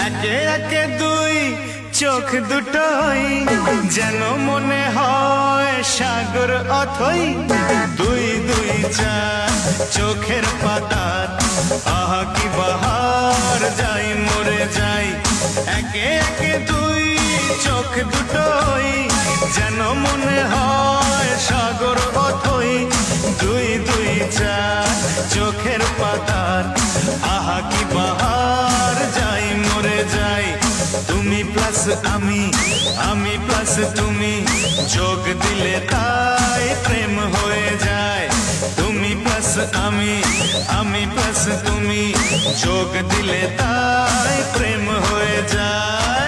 একে একে দুই চোখ দুটোই যেন মনে হয় সাগর অথই। দুই দুই চার চোখের পাতার আহা কি বাহার, যাই মরে যাই। একে একে দুই চোখ দুটোই যেন মনে হয় সাগর অথই। দুই দুই চার চোখের পাতার আহা কি বাহার, যাই মরে যাই। তুমি প্লাস আমি, আমি প্লাস তুমি, যোগ দিলে তাই প্রেম হয়ে যায়। তুমি প্লাস আমি, আমি প্লাস তুমি, যোগ দিলে তাই প্রেম হয়ে যায়।